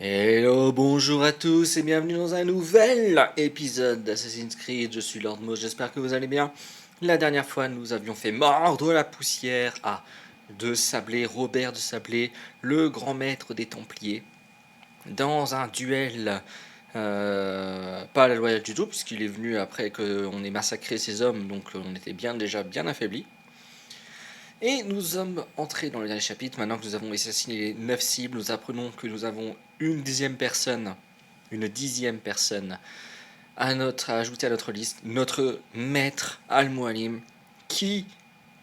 Hello, bonjour à tous et bienvenue dans un nouvel épisode d'Assassin's Creed. Je suis Lord Moss, j'espère que vous allez bien. La dernière fois, nous avions fait mordre la poussière à De Sablé, Robert de Sablé, le grand maître des Templiers, dans un duel pas à la loyale du tout, puisqu'il est venu après qu'on ait massacré ses hommes, donc on était déjà bien affaiblis. Et nous sommes entrés dans le dernier chapitre. Maintenant que nous avons assassiné les 9 cibles, nous apprenons que nous avons une dixième personne à ajouter à notre liste, notre maître Al-Mualim, qui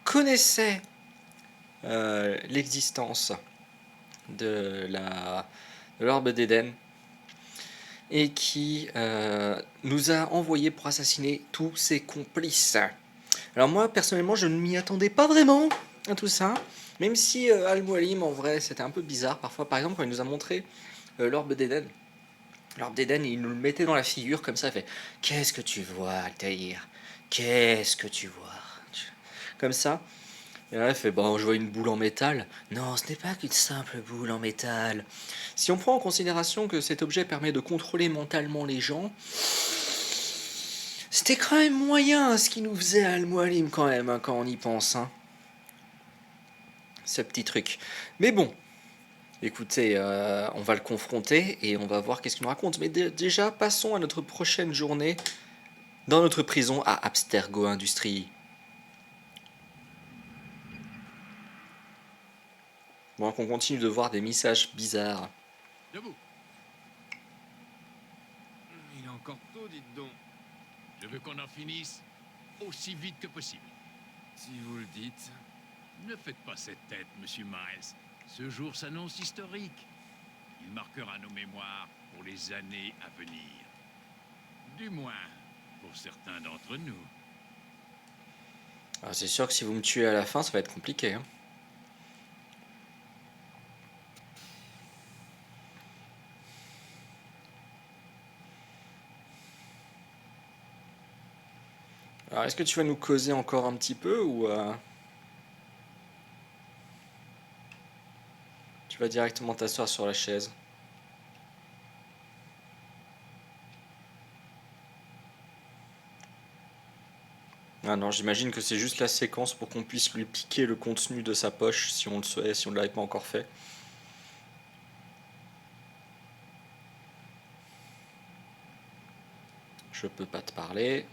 connaissait l'existence de l'orbe d'Éden et qui nous a envoyé pour assassiner tous ses complices. Alors moi, personnellement, je ne m'y attendais pas vraiment à tout ça, même si Al-Mualim, en vrai, c'était un peu bizarre parfois. Par exemple, quand il nous a montré l'orbe d'Éden, il nous le mettait dans la figure comme ça, il fait « Qu'est-ce que tu vois, Altaïr? Qu'est-ce que tu vois ?» Comme ça. Et là, il fait « Bon, je vois une boule en métal. » Non, ce n'est pas qu'une simple boule en métal. Si on prend en considération que cet objet permet de contrôler mentalement les gens, c'était quand même moyen ce qu'il nous faisait Al-Mualim quand même, hein, quand on y pense. Hein. Ce petit truc. Mais bon, écoutez, on va le confronter et on va voir qu'est-ce qu'il nous raconte. Mais déjà, passons à notre prochaine journée dans notre prison à Abstergo Industries. Bon, qu'on continue de voir des messages bizarres. Debout. Il est encore tôt, dites donc. Je veux qu'on en finisse aussi vite que possible. Si vous le dites. Ne faites pas cette tête, monsieur Miles. Ce jour s'annonce historique. Il marquera nos mémoires pour les années à venir. Du moins, pour certains d'entre nous. Alors, c'est sûr que si vous me tuez à la fin, ça va être compliqué. Hein. Alors, est-ce que tu vas nous causer encore un petit peu ou tu vas directement t'asseoir sur la chaise? Ah non, j'imagine que c'est juste la séquence pour qu'on puisse lui piquer le contenu de sa poche si on le souhait, si on ne l'avait pas encore fait. Je peux pas te parler.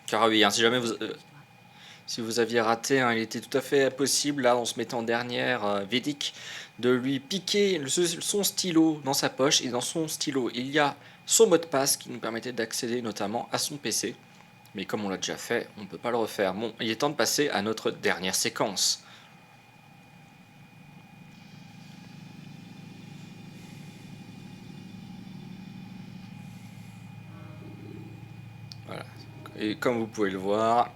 Car oui, hein, si vous aviez raté, hein, il était tout à fait possible, là, en se mettant dernière Védic, de lui piquer son stylo dans sa poche. Et dans son stylo, il y a son mot de passe qui nous permettait d'accéder notamment à son PC. Mais comme on l'a déjà fait, on ne peut pas le refaire. Bon, il est temps de passer à notre dernière séquence. Voilà. Et comme vous pouvez le voir,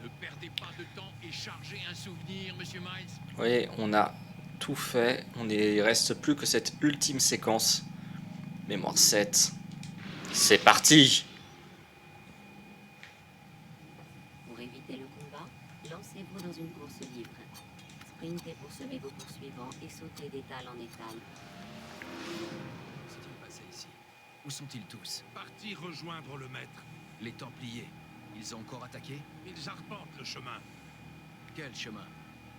Ne perdez pas de temps et chargez un souvenir, monsieur Miles. vous voyez, on a tout fait. Il reste plus que cette ultime séquence. Mémoire 7. C'est parti! Pour éviter le combat, lancez-vous dans une course libre. Sprintez pour semer vos poursuivants et sautez d'étal en étal. S'est-il passé ici? Où sont-ils tous? Partis rejoindre le maître. Les Templiers. Ils ont encore attaqué? Ils arpentent le chemin. Quel chemin?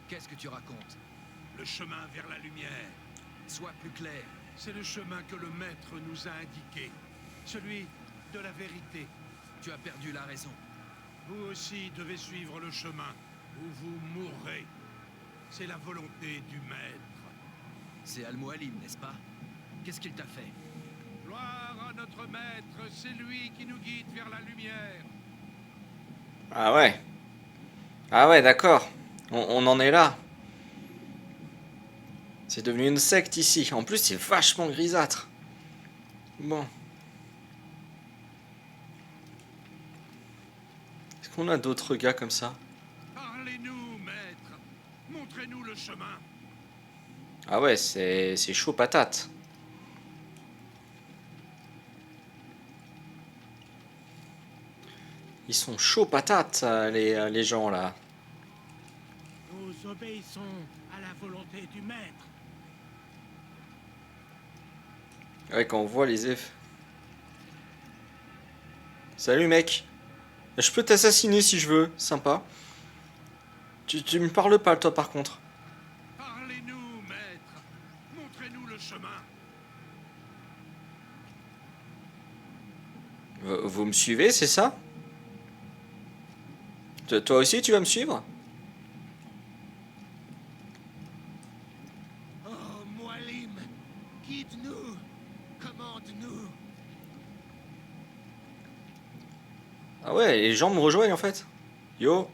Qu'est-ce que tu racontes? Le chemin vers la lumière. Sois plus clair. C'est le chemin que le maître nous a indiqué. Celui de la vérité. Tu as perdu la raison. Vous aussi devez suivre le chemin, ou vous mourrez. C'est la volonté du maître. C'est Al-Mualim, n'est-ce pas? Qu'est-ce qu'il t'a fait? Gloire à notre maître, c'est lui qui nous guide vers la lumière. Ah ouais. Ah ouais, d'accord. On en est là. C'est devenu une secte ici. En plus, c'est vachement grisâtre. Bon. Est-ce qu'on a d'autres gars comme ça? Parlez-nous, maître. Montrez-nous le chemin. Ah ouais, c'est chaud patate. Ils sont chauds patates, les gens là. Nous obéissons à la volonté du maître. Ouais, quand on voit les effets. Salut mec. Je peux t'assassiner si je veux, sympa. Tu me parles pas toi par contre. Parlez-nous, maître. Montrez-nous le chemin. Vous me suivez, c'est ça? Toi aussi tu vas me suivre? Oh, Mualim, guide-nous. Commande-nous. Ah ouais, les gens me rejoignent en fait. Yo.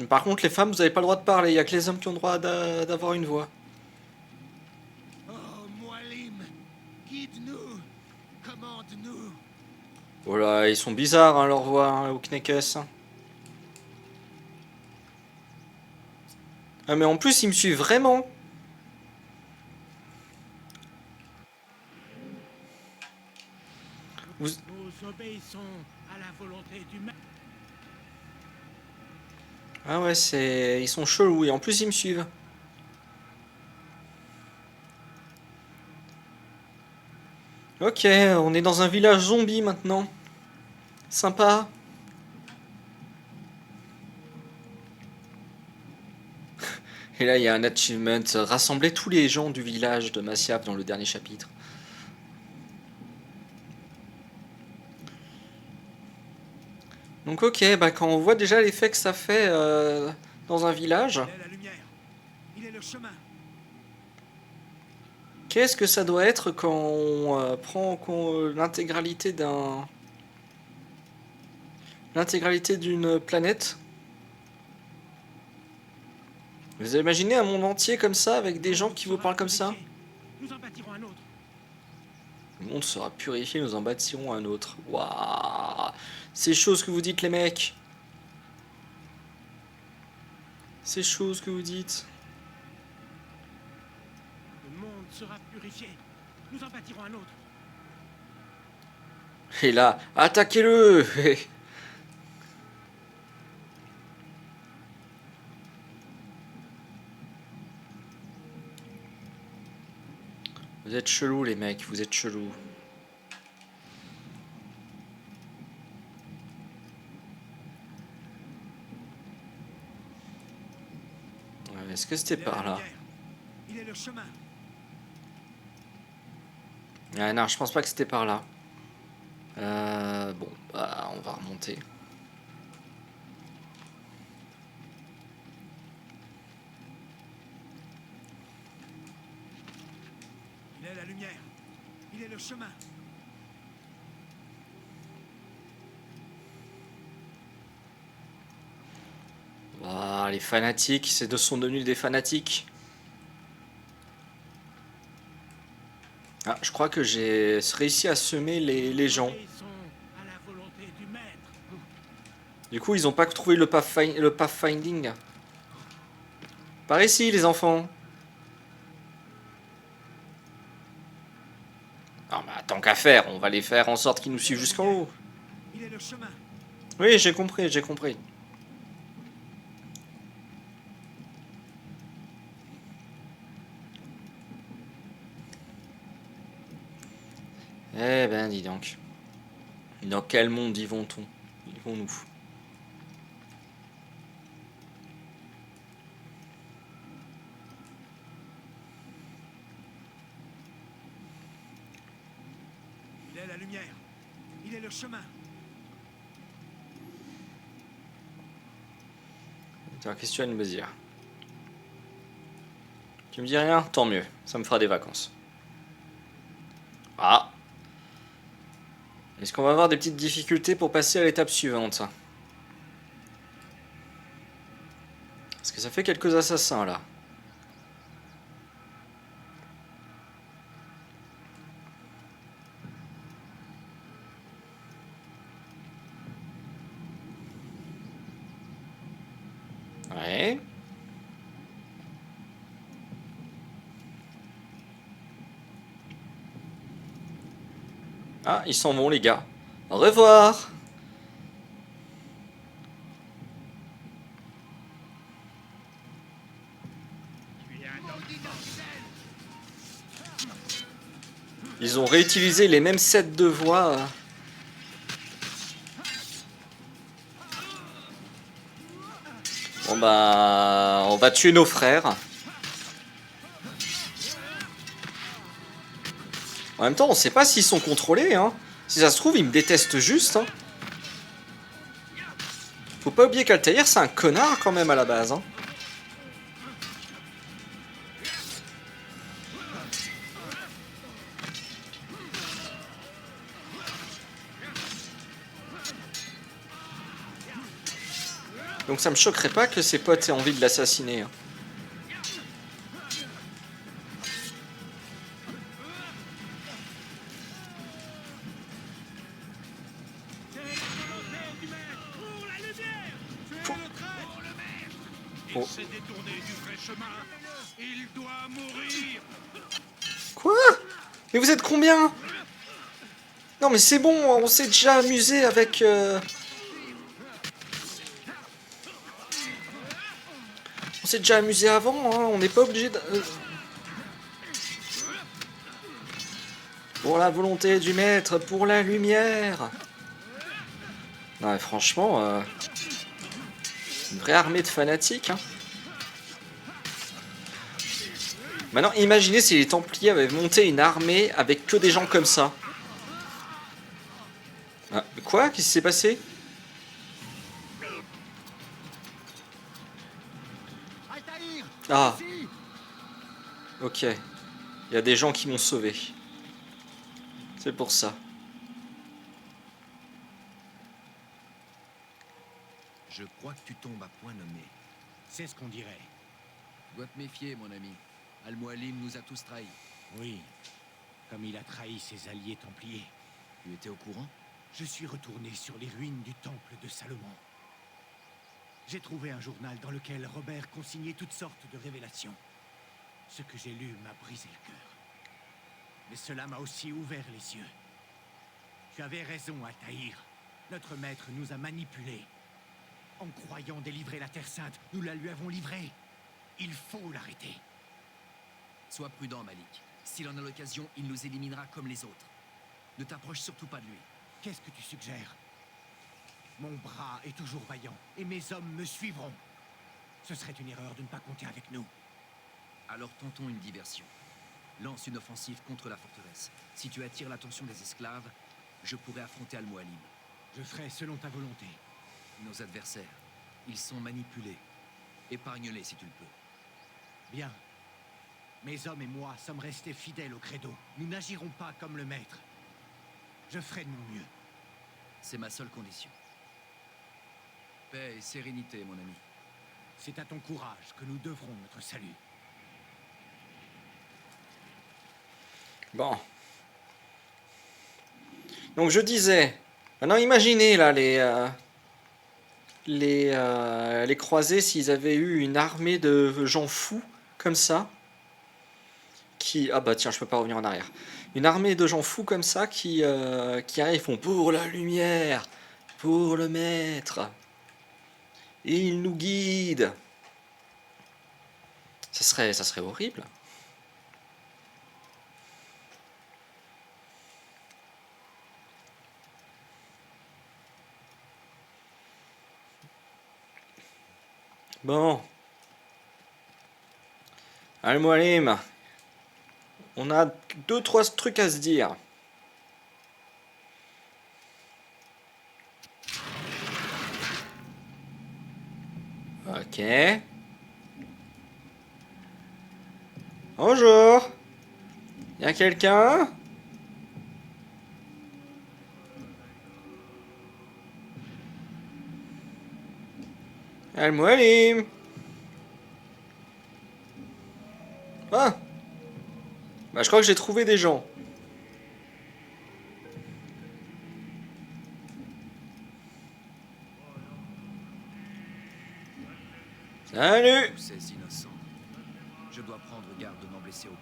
Par contre les femmes vous avez pas le droit de parler, il y a que les hommes qui ont le droit d'avoir une voix. Oh, Mualim, guide-nous. Commande-nous. Oh là, ils sont bizarres hein, leur voix hein, au Kneckes. Ah mais en plus ils me suivent vraiment. Vous... Nous obéissons à la volonté du maître. Ah ouais, ils sont chelous et en plus ils me suivent. Ok, on est dans un village zombie maintenant. Sympa. Et là, il y a un achievement. Rassembler tous les gens du village de Masyaf dans le dernier chapitre. Donc ok, bah quand on voit déjà l'effet que ça fait dans un village, Il est la lumière. Il est le chemin. qu'est-ce que ça doit être quand on prend l'intégralité d'une planète? Vous imaginez un monde entier comme ça, avec des gens qui vous parlent comme ça? Nous en bâtirons un autre. Le monde sera purifié, nous en bâtirons un autre. Waouh! C'est chaud ce que vous dites les mecs. C'est chaud ce que vous dites. Le monde sera purifié. Nous en bâtirons un autre. Et là, attaquez-le! Vous êtes chelous les mecs, vous êtes chelous. Ouais, est-ce que c'était Il est la par là? lumière. Il est le chemin. Ah non, je pense pas que c'était par là. Bon, bah, on va remonter. Il est la lumière. Il est le chemin. Ah, les fanatiques, sont devenus des fanatiques. Ah, je crois que j'ai réussi à semer les gens. Nous obéissons à la volonté du maître. Du coup, ils ont pas trouvé le pathfinding. Par ici, les enfants. Non, mais tant qu'à faire, on va les faire en sorte qu'ils nous suivent jusqu'en haut. Il est le chemin. Oui, j'ai compris, j'ai compris. Eh ben, dis donc. Dans quel monde vivons-nous? Il est la lumière. Il est le chemin. Attends, qu'est-ce que tu viens de me dire? Tu me dis rien? Tant mieux, ça me fera des vacances. Ah! Est-ce qu'on va avoir des petites difficultés pour passer à l'étape suivante? Parce que ça fait quelques assassins là. Ouais. Ah, ils s'en vont les gars. Au revoir! Tu es un Ils ont réutilisé les mêmes sets de voix. Bon bah, on va tuer nos frères. En même temps, on sait pas s'ils sont contrôlés, hein. Si ça se trouve, ils me détestent juste, hein. Faut pas oublier qu'Altaïr, c'est un connard quand même à la base, hein. Donc ça me choquerait pas que ses potes aient envie de l'assassiner, hein. Il s'est détourné du vrai chemin. Il doit mourir. Quoi? Mais vous êtes combien? Non mais c'est bon, on s'est déjà amusé avec... On s'est déjà amusé avant, hein. On n'est pas obligé de... Pour la volonté du maître, pour la lumière. Non mais franchement... Une vraie armée de fanatiques, hein. Maintenant, imaginez si les Templiers avaient monté une armée avec que des gens comme ça. Ah, quoi? Qu'est-ce qui s'est passé? Ah. Ok. Il y a des gens qui m'ont sauvé. C'est pour ça. Je crois que tu tombes à point nommé. C'est ce qu'on dirait. Dois te méfier, mon ami. Al-Mualim nous a tous trahis. Oui. Comme il a trahi ses alliés templiers. Tu étais au courant? Je suis retourné sur les ruines du temple de Salomon. J'ai trouvé un journal dans lequel Robert consignait toutes sortes de révélations. Ce que j'ai lu m'a brisé le cœur. Mais cela m'a aussi ouvert les yeux. Tu avais raison, Altaïr. Notre maître nous a manipulés. En croyant délivrer la Terre Sainte, nous la lui avons livrée. Il faut l'arrêter. Sois prudent, Malik. S'il en a l'occasion, il nous éliminera comme les autres. Ne t'approche surtout pas de lui. Qu'est-ce que tu suggères? Mon bras est toujours vaillant, et mes hommes me suivront. Ce serait une erreur de ne pas compter avec nous. Alors tentons une diversion. Lance une offensive contre la forteresse. Si tu attires l'attention des esclaves, je pourrai affronter Al-Mualim. Je ferai selon ta volonté. Nos adversaires, ils sont manipulés. Épargne-les si tu le peux. Bien. Mes hommes et moi sommes restés fidèles au credo. Nous n'agirons pas comme le maître. Je ferai de mon mieux. C'est ma seule condition. Paix et sérénité, mon ami. C'est à ton courage que nous devrons notre salut. Bon. Donc je disais... Maintenant imaginez là les croisés s'ils avaient eu une armée de gens fous comme ça. Ah bah tiens, je peux pas revenir en arrière. Une armée de gens fous comme ça qui arrivent, font pour la lumière, pour le maître. Il nous guide. Ça serait horrible. Bon. Al-Mualim. On a 2-3 trucs à se dire. Ok. Bonjour. Y a quelqu'un? Al-Mualim. Ah. Bah je crois que j'ai trouvé des gens. Salut. Tous ces innocents. Je dois prendre garde de n'en blesser aucun.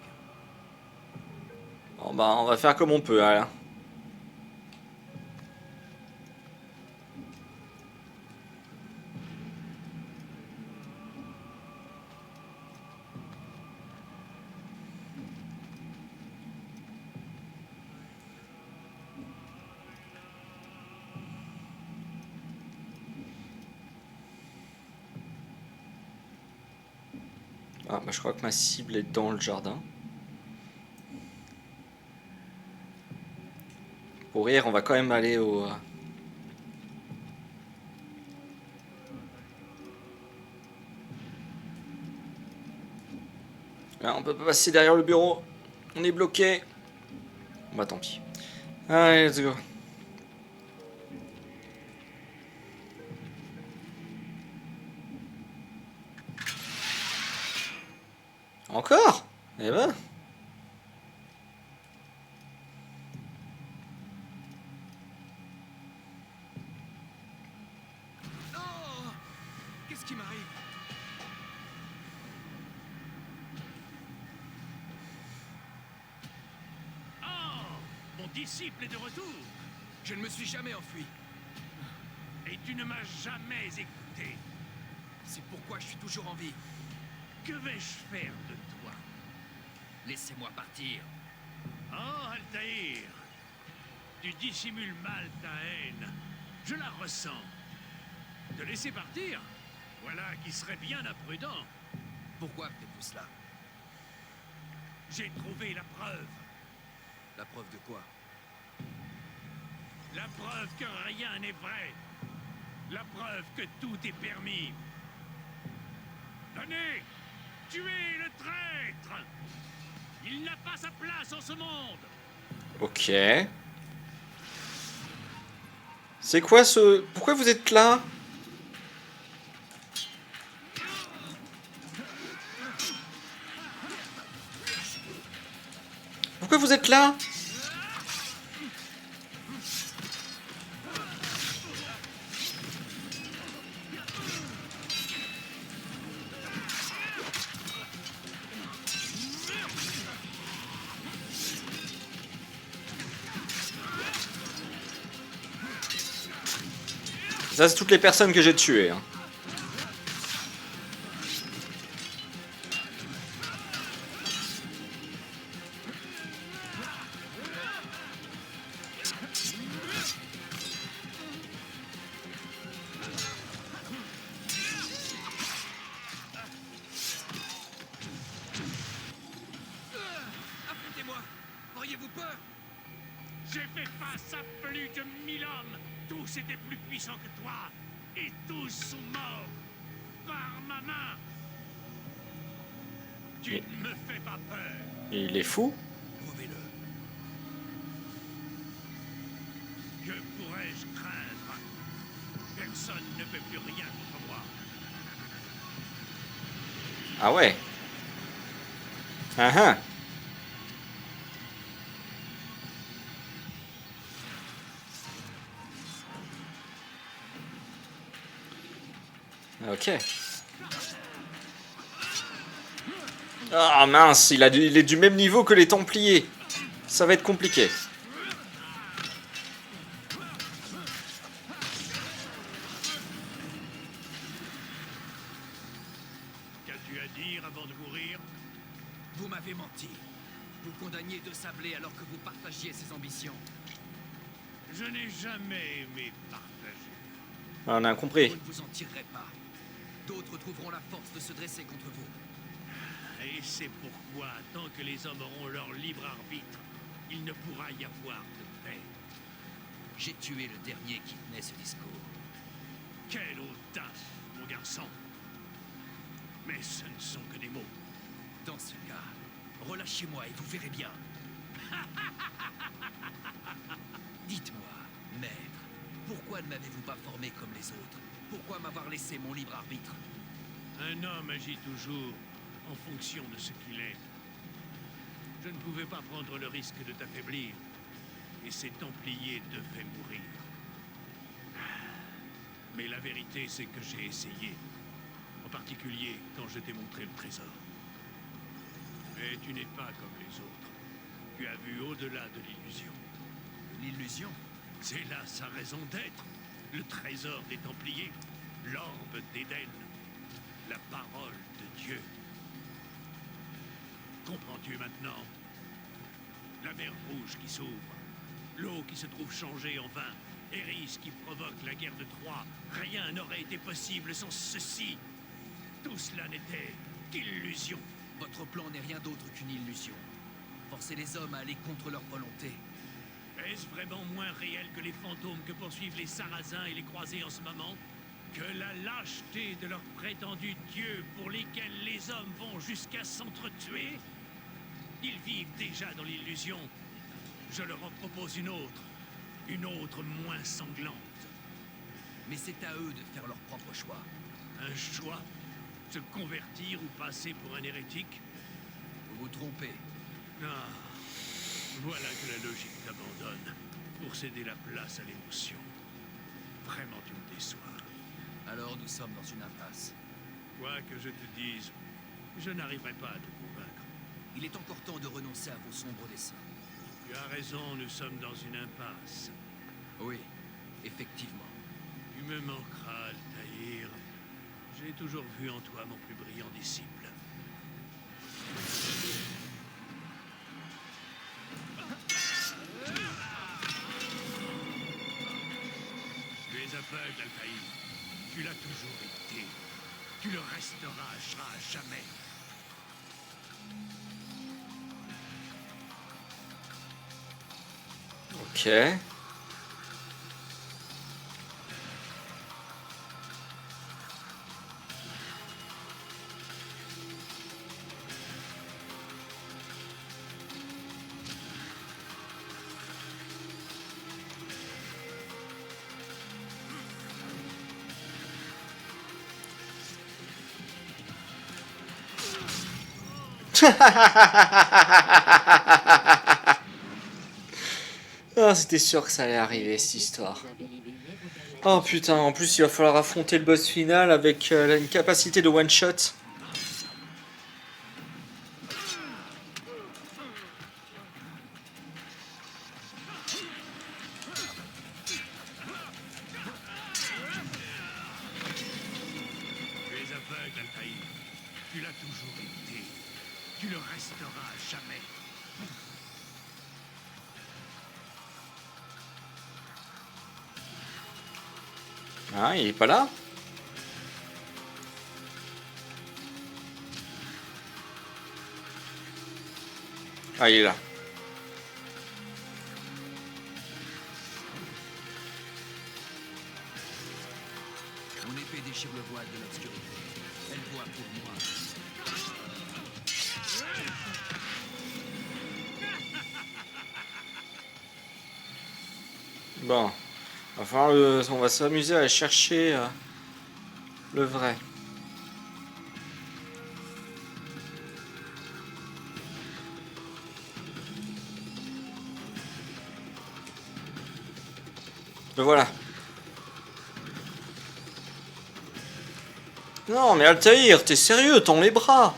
Bon bah on va faire comme on peut, alors. Ah, bah je crois que ma cible est dans le jardin. Pour rire, on va quand même aller au... Ah, on peut pas passer derrière le bureau. On est bloqué. Bah tant pis. Allez, let's go. Encore? Eh ben. Oh! Qu'est-ce qui m'arrive? Oh, mon disciple est de retour. Je ne me suis jamais enfui. Et tu ne m'as jamais écouté. C'est pourquoi je suis toujours en vie. Que vais-je faire de toi? Laissez-moi partir. Oh, Altaïr, tu dissimules mal ta haine. Je la ressens. Te laisser partir? Voilà qui serait bien imprudent. Pourquoi faites-vous cela? J'ai trouvé la preuve. La preuve de quoi? La preuve que rien n'est vrai. La preuve que tout est permis. Venez, tuez le traître. Il n'a pas sa place en ce monde. Ok. C'est quoi ce... Pourquoi vous êtes là? Pourquoi vous êtes là? Ça, c'est toutes les personnes que j'ai tuées. Hein. Affrontez-moi! Auriez-vous peur? J'ai fait face à plus de 1000 hommes. Tous étaient plus puissants que toi. Et tous sont morts. Par ma main. Tu ne me fais pas peur. Il est fou. Prouvez-le. Que pourrais-je craindre? Personne ne peut plus rien contre moi. Ah ouais. Ah ah. Ok. Ah mince, il est du même niveau que les Templiers. Ça va être compliqué. Qu'as-tu à dire avant de mourir? Vous m'avez menti. Vous condamniez De Sablé alors que vous partagiez ses ambitions. Je n'ai jamais aimé partager. Ah, on a compris. Vous ne vous en tirerez pas. D'autres trouveront la force de se dresser contre vous. Et c'est pourquoi, tant que les hommes auront leur libre arbitre, il ne pourra y avoir de paix. J'ai tué le dernier qui tenait ce discours. Quelle audace, mon garçon! Mais ce ne sont que des mots. Dans ce cas, relâchez-moi et vous verrez bien. Dites-moi, maître, pourquoi ne m'avez-vous pas formé comme les autres? Pourquoi m'avoir laissé mon libre arbitre? Un homme agit toujours en fonction de ce qu'il est. Je ne pouvais pas prendre le risque de t'affaiblir, et ces Templiers devaient mourir. Mais la vérité, c'est que j'ai essayé, en particulier quand je t'ai montré le trésor. Mais tu n'es pas comme les autres. Tu as vu au-delà de l'illusion. L'illusion? C'est là sa raison d'être. Le trésor des Templiers, l'orbe d'Éden, la parole de Dieu. Comprends-tu maintenant? La mer Rouge qui s'ouvre, l'eau qui se trouve changée en vin, Eris qui provoque la guerre de Troie. Rien n'aurait été possible sans ceci. Tout cela n'était illusion? Votre plan n'est rien d'autre qu'une illusion. Forcer les hommes à aller contre leur volonté. Est-ce vraiment moins réel que les fantômes que poursuivent les Sarrasins et les Croisés en ce moment? Que la lâcheté de leurs prétendus dieux pour lesquels les hommes vont jusqu'à s'entretuer? Ils vivent déjà dans l'illusion. Je leur en propose une autre moins sanglante. Mais c'est à eux de faire leur propre choix. Un choix? Se convertir ou passer pour un hérétique? Vous vous trompez. Ah, voilà que la logique t'abandonne pour céder la place à l'émotion. Vraiment, tu me déçois. Alors nous sommes dans une impasse. Quoi que je te dise, je n'arriverai pas à te convaincre. Il est encore temps de renoncer à vos sombres desseins. Tu as raison, nous sommes dans une impasse. Oui, effectivement. Tu me manqueras, Altaïr. J'ai toujours vu en toi mon plus brillant disciple. Tu es aveugle, Altaïr. Tu l'as toujours été. Tu le resteras à jamais. Ok. Ah, c'était sûr que ça allait arriver cette histoire. Vous avez libéré vos permettre Oh putain, en plus il va falloir affronter le boss final avec une capacité de one shot. Tu es aveugle, Altaïr. Tu l'as toujours été. Tu le resteras à jamais. Ah, il est pas là? Ah, il est là. Mon épée déchire le voile de l'obscurité. Elle voit pour moi. Bon. On va s'amuser à chercher le vrai. Le voilà. Non, mais Altaïr, t'es sérieux, tends les bras.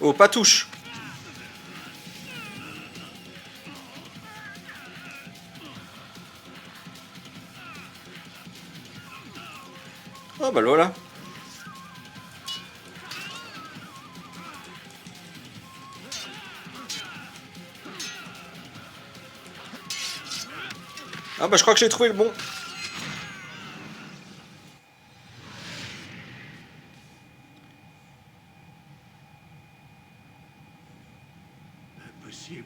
Oh, pas touche. Oh, bah voilà. Ah, bah je crois que j'ai trouvé le bon. Impossible.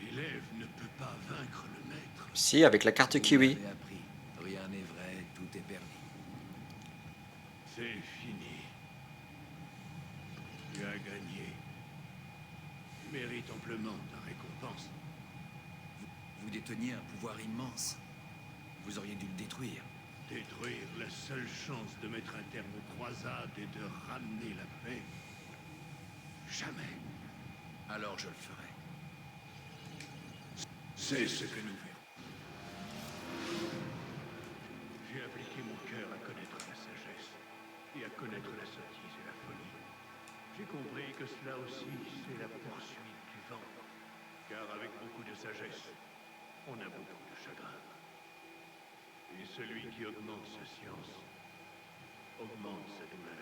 L'élève ne peut pas vaincre le maître. Si, avec la carte kiwi. Vous l'avez appris. Rien n'est vrai, tout est permis. C'est fini. Tu as gagné. Tu mérites amplement ta récompense. Vous déteniez un pouvoir immense. Vous auriez dû le détruire. Détruire la seule chance de mettre un terme aux croisades et de ramener la paix. Jamais. Alors je le ferai. C'est ce que nous verrons. J'ai appliqué mon cœur à connaître la sagesse et à connaître la sottise et la folie. J'ai compris que cela aussi, c'est la poursuite du vent. Car avec beaucoup de sagesse, on a beaucoup de chagrin. Et celui qui augmente sa science, augmente sa douleur.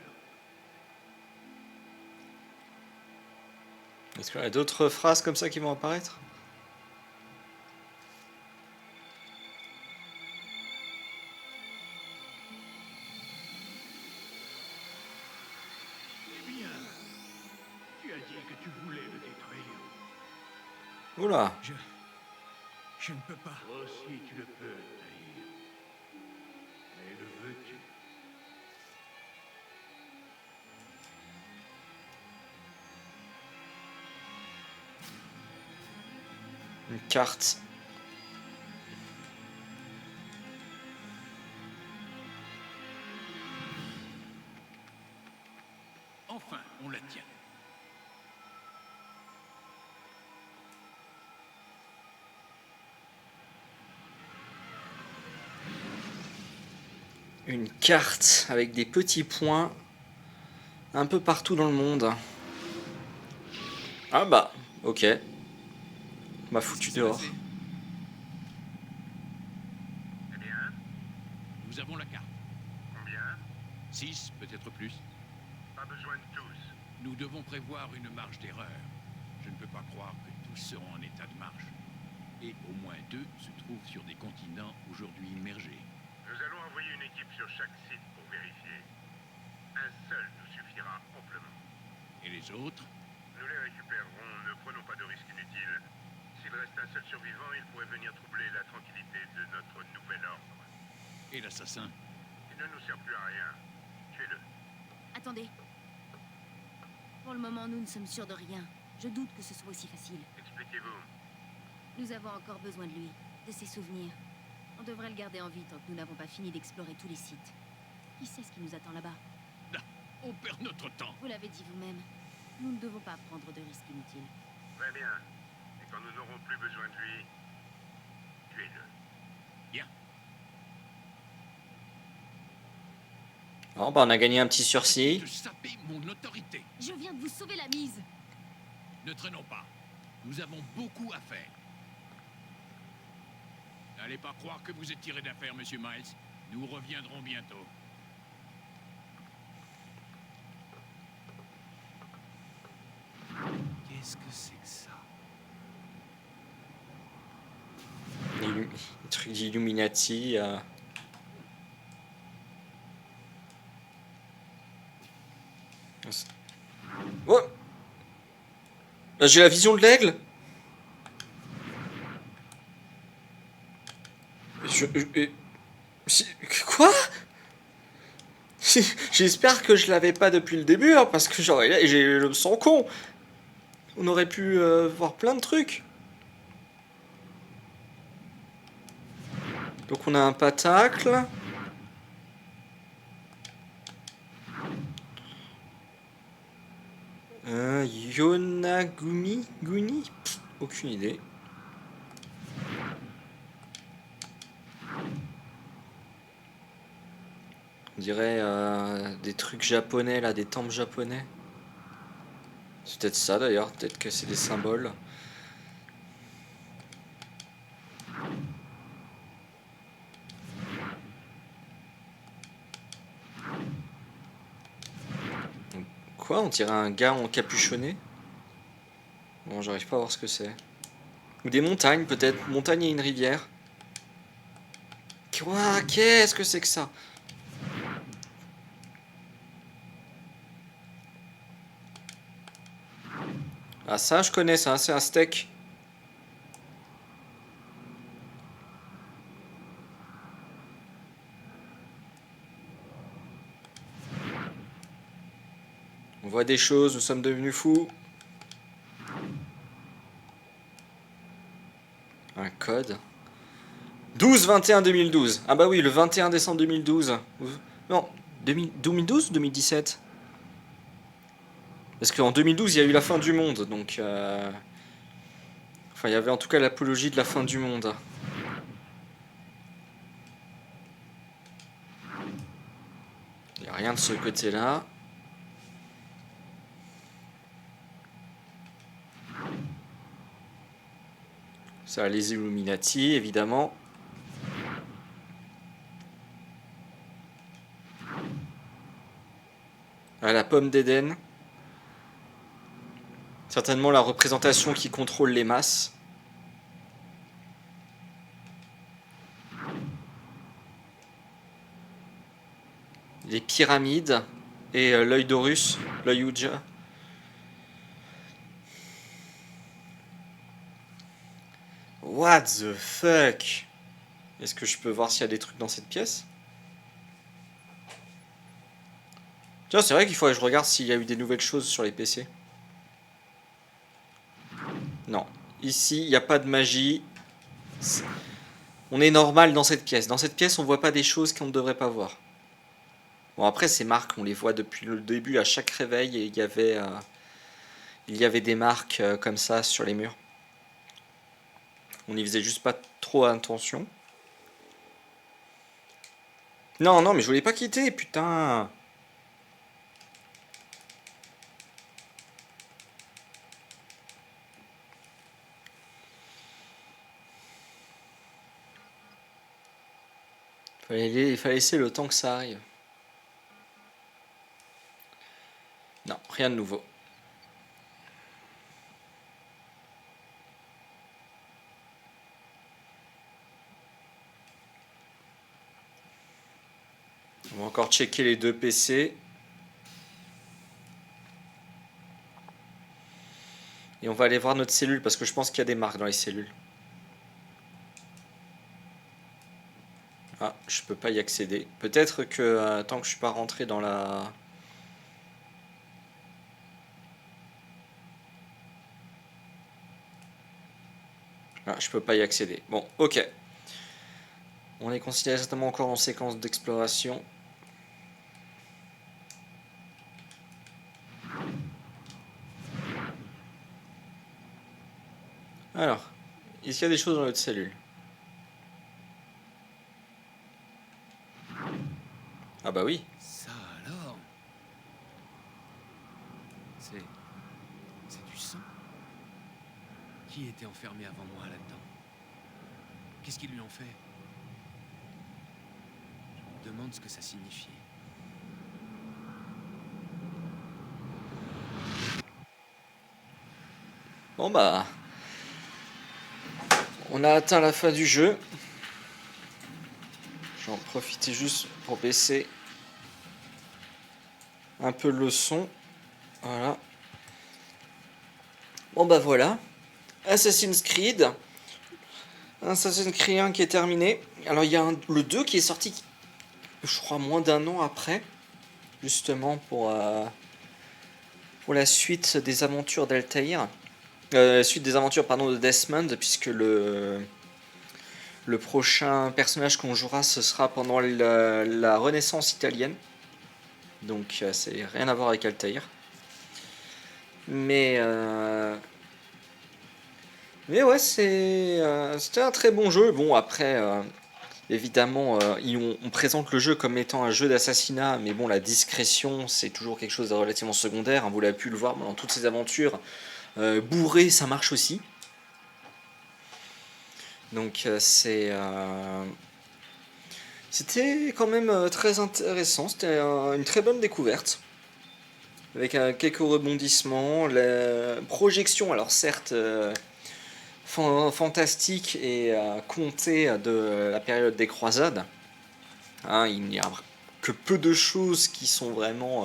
Est-ce qu'il y a d'autres phrases comme ça qui vont apparaître? Eh bien, tu as dit que tu voulais le détruire. Oula. Je ne peux pas. Toi aussi, tu le peux, Tahir. Mais le veux-tu? Une carte. Enfin, on la tient. Une carte avec des petits points un peu partout dans le monde. Ah bah, ok. M'a foutu dehors. Eh bien, nous avons la carte. Combien 6, peut-être plus. Pas besoin de tous. Nous devons prévoir une marge d'erreur. Je ne peux pas croire que tous seront en état de marche. Et au moins 2 se trouvent sur des continents aujourd'hui immergés. Nous allons envoyer une équipe sur chaque site pour vérifier. Un seul nous suffira amplement. Et les autres? Nous les récupérerons, ne prenons pas de risques inutiles. S'il reste un seul survivant, il pourrait venir troubler la tranquillité de notre nouvel ordre. Et l'assassin? Il ne nous sert plus à rien. Tuez-le. Attendez. Pour le moment, nous ne sommes sûrs de rien. Je doute que ce soit aussi facile. Expliquez-vous. Nous avons encore besoin de lui, de ses souvenirs. On devrait le garder en vie tant que nous n'avons pas fini d'explorer tous les sites. Qui sait ce qui nous attend là-bas? Ah, on perd notre temps. Vous l'avez dit vous-même. Nous ne devons pas prendre de risques inutiles. Très bien. Et quand nous n'aurons plus besoin de lui, tuez-le. Bien. Oh, bah on a gagné un petit sursis. De saper mon autorité. Je viens de vous sauver la mise. Ne traînons pas. Nous avons beaucoup à faire. N'allez pas croire que vous êtes tiré d'affaire, Monsieur Miles. Nous reviendrons bientôt. Qu'est-ce que c'est que ça? Les trucs d'Illuminati. Oh, j'ai la vision de l'aigle. Quoi? J'espère que je l'avais pas depuis le début, hein, parce que j'ai le sang con. On aurait pu voir plein de trucs. Donc on a un patacle. Yonaguni Guni? Aucune idée. On dirait des trucs japonais là, des temples japonais. C'est peut-être ça d'ailleurs, peut-être que c'est des symboles. Quoi? On dirait un gars encapuchonné? Bon, j'arrive pas à voir ce que c'est. Ou des montagnes peut-être. Montagne et une rivière. Quoi? Qu'est-ce que c'est que ça? Ah ça je connais ça, c'est un steak. On voit des choses, nous sommes devenus fous. Un code. 12-21-2012. Ah bah oui, le 21 décembre 2012. Non, 2012 ou 2017? Parce qu'en 2012, il y a eu la fin du monde, donc... Enfin, il y avait en tout cas l'apologie de la fin du monde. Il n'y a rien de ce côté-là. Ça, les Illuminati, évidemment. Ah, la pomme d'Éden. Certainement la représentation qui contrôle les masses. Les pyramides et l'œil d'Horus, l'œil Ouija. What the fuck? Est-ce que je peux voir s'il y a des trucs dans cette pièce? Tiens, c'est vrai qu'il faudrait que je regarde s'il y a eu des nouvelles choses sur les PC. Non. Ici, il n'y a pas de magie. On est normal dans cette pièce. Dans cette pièce, on voit pas des choses qu'on ne devrait pas voir. Bon, après, ces marques, on les voit depuis le début, à chaque réveil, et il y avait des marques comme ça sur les murs. On n'y faisait juste pas trop attention. Non, non, mais je voulais pas quitter, putain. Il fallait laisser le temps que ça arrive. Non, rien de nouveau. On va encore checker les deux PC. Et on va aller voir notre cellule parce que je pense qu'il y a des marques dans les cellules. Ah, je peux pas y accéder. Peut-être que tant que je suis pas rentré dans la... Ah, je peux pas y accéder. Bon, ok. On est considéré certainement encore en séquence d'exploration. Alors, est-ce qu'il y a des choses dans notre cellule? Ah bah oui. Ça alors? C'est du sang? Qui était enfermé avant moi là-dedans? Qu'est-ce qu'ils lui ont fait? Je me demande ce que ça signifiait. Bon bah... On a atteint la fin du jeu. J'en profite juste pour baisser un peu le son. Voilà. Bon bah voilà. Assassin's Creed. Assassin's Creed 1 qui est terminé. Alors il y a le 2 qui est sorti, je crois, moins d'un an après. Justement pour la suite des aventures d'Altaïr. Suite des aventures, pardon, de Desmond, puisque le prochain personnage qu'on jouera, ce sera pendant la Renaissance italienne. Donc c'est rien à voir avec Altaïr. Mais ouais, c'était un très bon jeu. Bon, après, évidemment, on présente le jeu comme étant un jeu d'assassinat, mais bon, la discrétion, c'est toujours quelque chose de relativement secondaire. Hein, vous l'avez pu le voir dans toutes ces aventures. Bourré, ça marche aussi. Donc c'était quand même très intéressant. C'était une très bonne découverte. Avec quelques rebondissements. La projection, alors certes... fantastique et compté de la période des croisades. Hein, il n'y a que peu de choses qui sont vraiment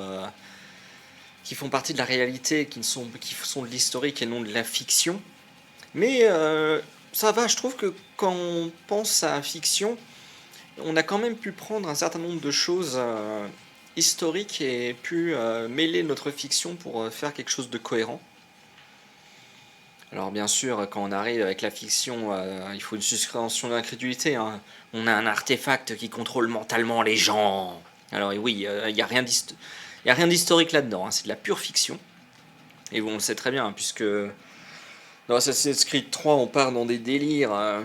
qui font partie de la réalité, qui sont de l'historique et non de la fiction. Mais ça va, je trouve que quand on pense à la fiction, on a quand même pu prendre un certain nombre de choses historiques et pu mêler notre fiction pour faire quelque chose de cohérent. Alors bien sûr, quand on arrive avec la fiction, il faut une suspension d'incrédulité. Hein. On a un artefact qui contrôle mentalement les gens. Alors oui, il n'y a rien d'historique là-dedans, hein. C'est de la pure fiction. Et bon, on le sait très bien, puisque dans Assassin's Creed 3, on part dans des délires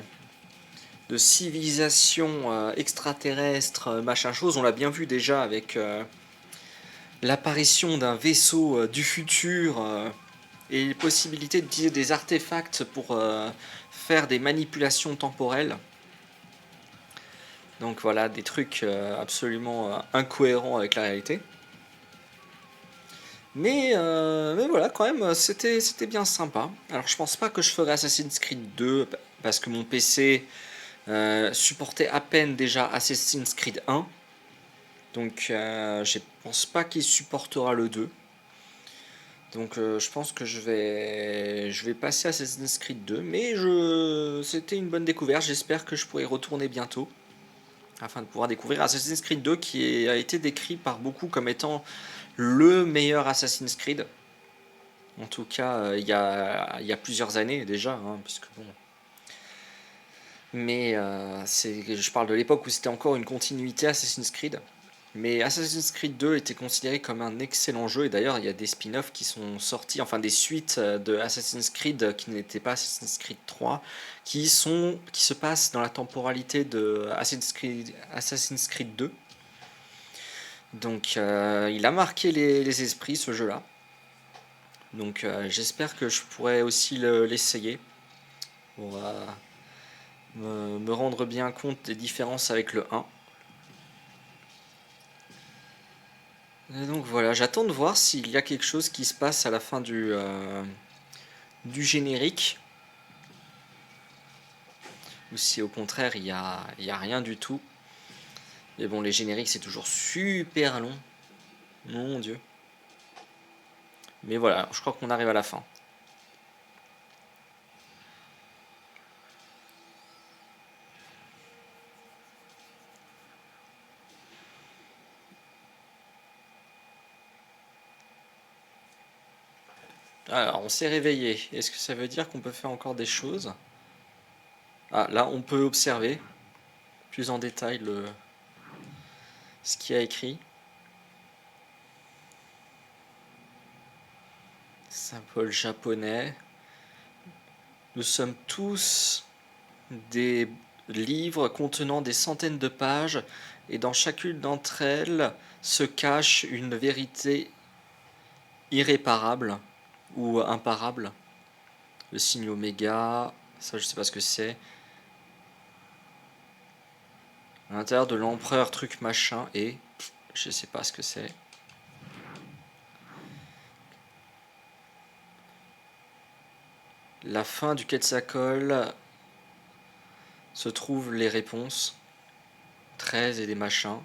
de civilisation extraterrestre, machin chose. On l'a bien vu déjà avec l'apparition d'un vaisseau du futur et les possibilités d'utiliser des artefacts pour faire des manipulations temporelles. Donc voilà, des trucs absolument incohérents avec la réalité. Mais voilà, quand même, c'était bien sympa. Alors je pense pas que je ferai Assassin's Creed 2, parce que mon PC supportait à peine déjà Assassin's Creed 1. Donc je pense pas qu'il supportera le 2. Donc je pense que je vais passer à Assassin's Creed 2. Mais c'était une bonne découverte, j'espère que je pourrai y retourner bientôt. Afin de pouvoir découvrir Assassin's Creed 2 qui a été décrit par beaucoup comme étant le meilleur Assassin's Creed. En tout cas, il y a plusieurs années déjà, hein, puisque bon. Mais je parle de l'époque où c'était encore une continuité Assassin's Creed. Mais Assassin's Creed 2 était considéré comme un excellent jeu, et d'ailleurs il y a des spin-offs qui sont sortis, enfin des suites de Assassin's Creed qui n'étaient pas Assassin's Creed 3, qui se passent dans la temporalité de Assassin's Creed 2. Donc il a marqué les esprits, ce jeu-là. Donc j'espère que je pourrai aussi l'essayer pour me rendre bien compte des différences avec le 1. Et donc voilà, j'attends de voir s'il y a quelque chose qui se passe à la fin du générique. Ou si au contraire il y a rien du tout. Mais bon, les génériques c'est toujours super long. Mon Dieu. Mais voilà, je crois qu'on arrive à la fin. Alors, on s'est réveillé. Est-ce que ça veut dire qu'on peut faire encore des choses? Ah, là, on peut observer plus en détail ce qui a écrit. Symbole japonais. Nous sommes tous des livres contenant des centaines de pages, et dans chacune d'entre elles se cache une vérité irréparable ou imparable. Le signe oméga, ça je sais pas ce que c'est. À l'intérieur de l'empereur truc machin, et je sais pas ce que c'est. La fin du Quetzalcoatl se trouvent les réponses. 13 et des machins.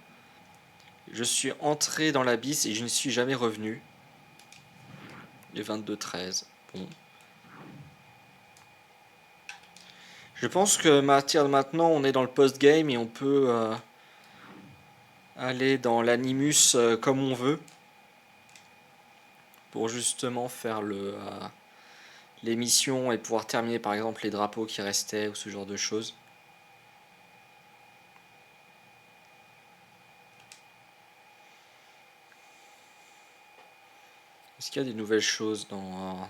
Je suis entré dans l'abysse et je ne suis jamais revenu. Les 22-13. Bon. Je pense que maintenant on est dans le post-game et on peut aller dans l'animus comme on veut. Pour justement faire les missions et pouvoir terminer par exemple les drapeaux qui restaient ou ce genre de choses. Est-ce qu'il y a des nouvelles choses dans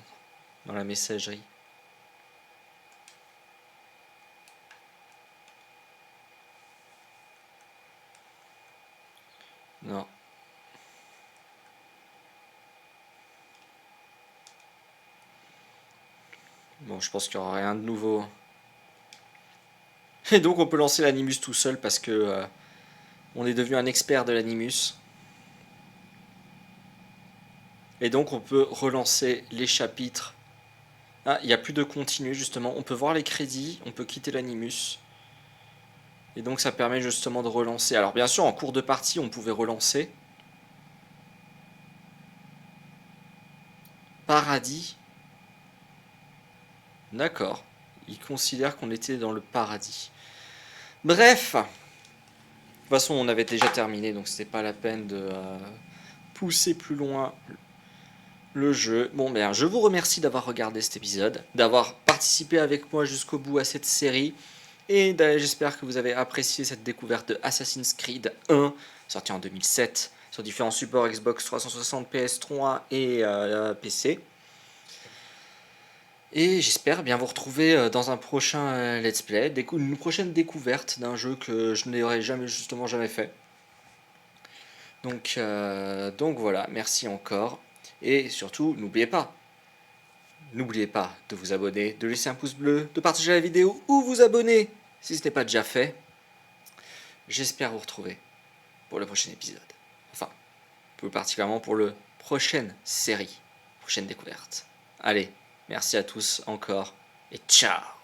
la messagerie? Non. Bon, je pense qu'il n'y aura rien de nouveau. Et donc on peut lancer l'animus tout seul parce que on est devenu un expert de l'animus. Et donc on peut relancer les chapitres. Ah, il n'y a plus de continu justement. On peut voir les crédits, on peut quitter l'animus. Et donc ça permet justement de relancer. Alors bien sûr en cours de partie on pouvait relancer. Paradis. D'accord. Il considère qu'on était dans le paradis. Bref. De toute façon on avait déjà terminé donc c'était pas la peine de pousser plus loin le jeu. Bon ben je vous remercie d'avoir regardé cet épisode, d'avoir participé avec moi jusqu'au bout à cette série. Et j'espère que vous avez apprécié cette découverte de Assassin's Creed 1, sorti en 2007, sur différents supports Xbox 360, PS3 et PC. Et j'espère bien vous retrouver dans un prochain let's play, une prochaine découverte d'un jeu que je n'aurais jamais fait. Donc voilà, merci encore. Et surtout, n'oubliez pas de vous abonner, de laisser un pouce bleu, de partager la vidéo ou vous abonner si ce n'est pas déjà fait. J'espère vous retrouver pour le prochain épisode. Enfin, plus particulièrement pour le prochaine série, prochaine découverte. Allez, merci à tous encore et ciao!